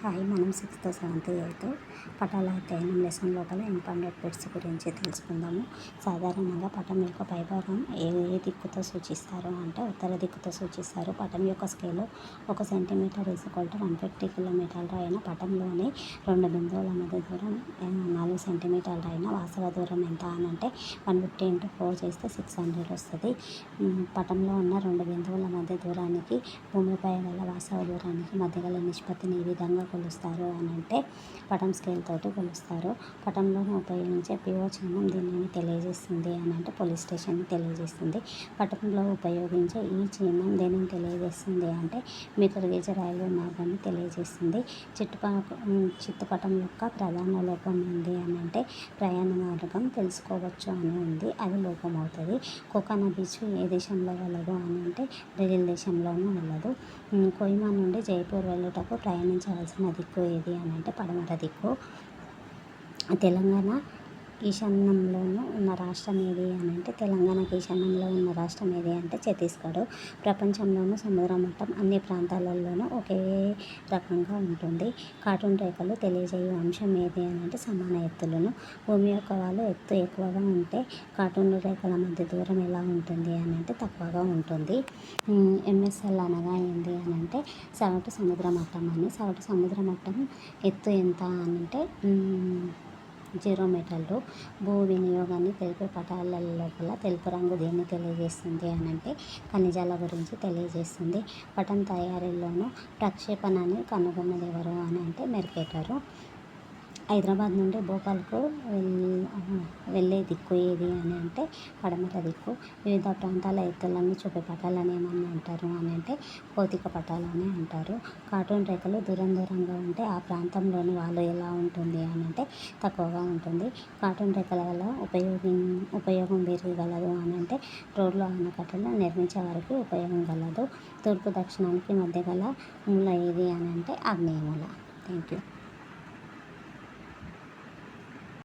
Hi, మనం 6th, 7th, 8th పటాల అధ్యయనం lesson లోపల ఇంపార్టెంట్ బిట్స్ గురించి తెలుసుకుందాము. సాధారణంగా పటం యొక్క పైభాగం ఏ దిక్కుతో సూచిస్తారు అంటే ఉత్తర దిక్కుతో సూచిస్తారు. పటం యొక్క స్కేలు 1 సెంటీమీటర్ = 150 కిలోమీటర్లు అయిన పటంలోని 2 బిందువుల మధ్య దూరం 4 సెంటీమీటర్లు అయిన వాస్తవ దూరం ఎంత అని అంటే 150 × 4 చేస్తే 600 వస్తుంది. పటంలో ఉన్న 2 బిందువుల మధ్య దూరానికి భూమిపై గల వాస్తవ దూరానికి మధ్య గల నిష్పత్తిని ఈ విధంగా కొలుస్తారు అని అంటే పటం స్కేల్ తోటి కొలుస్తారు. పటంలోనే ఉపయోగించే PO చిహ్నం దీనిని తెలియజేస్తుంది అని అంటే పోలీస్ స్టేషన్ని తెలియజేస్తుంది. పటంలో ఉపయోగించే ఈ చిహ్నం దేనిని తెలియజేస్తుంది అంటే మీటర్ గేజ్ రైల్వే మార్గాన్ని తెలియజేస్తుంది. చిత్తుపటం యొక్క ప్రధాన లోపం ఏంటి అని అంటే ప్రయాణ మార్గం తెలుసుకోవచ్చు అని ఉంది, అది లోపం అవుతుంది. కోకానా బీచ్ ఏ దేశంలో గలదు అని అంటే బ్రెజిల్ దేశంలోనూ గలదు. కోహిమా నుండి జైపూర్ వెళ్ళుటకు ప్రయాణించవలసిన దిక్కు ఏది అని అంటే పడమర దిక్కు. తెలంగాణ ఈశాన్యంలోనూ ఉన్న రాష్ట్రం ఏది అని అంటే తెలంగాణకి ఈశాన్యంలో ఉన్న రాష్ట్రం ఏది అంటే ఛత్తీస్గఢ్. ప్రపంచంలోనూ సముద్ర మట్టం అన్ని ప్రాంతాలలోనూ ఒకే రకంగా ఉంటుంది. కార్టూన్ రేఖలు తెలియజేయు అంశం ఏది అని అంటే సమాన ఎత్తులను. భూమి యొక్క వాలు ఎత్తు ఎక్కువగా ఉంటే కార్టూన్ రేఖల మధ్య దూరం ఎలా ఉంటుంది అని అంటే తక్కువగా ఉంటుంది. MSL అనగా ఏంటి అని అంటే సగటు సముద్ర మట్టం అని. సగటు సముద్ర మట్టం ఎత్తు ఎంత అని అంటే 0 మీటర్లు. భూ వినియోగాన్ని తెలిపే పటాల లోపల తెలుపు రంగు దేన్ని తెలియజేస్తుంది అని అంటే ఖనిజాల గురించి తెలియజేస్తుంది. పటం తయారీలోనూ ప్రక్షేపణని కనుగొన్నది ఎవరు అని అంటే మెర్కేటరు. హైదరాబాద్ నుండి భోపాల్కు వెళ్ళే దిక్కు ఏది అని అంటే పడమర దిక్కు. వివిధ ప్రాంతాల ఎత్తులను చూపే పటాలని ఏమని అంటారు అని అంటే భౌతిక పటాలని అంటారు. కార్టూన్ రేఖలు దూరంగా ఉంటే ఆ ప్రాంతంలోని వాలు ఎలా ఉంటుంది అని అంటే తక్కువగా ఉంటుంది. కార్టూన్ రేఖల వల్ల ఉపయోగం వేరు గలదు అని అంటే రోడ్లు ఆనకట్టలు నిర్మించే వారికి ఉపయోగం గలదు. తూర్పు దక్షిణానికి మధ్య గల మూల ఏది అని అంటే ఆగ్నేయ మూల. Thank you.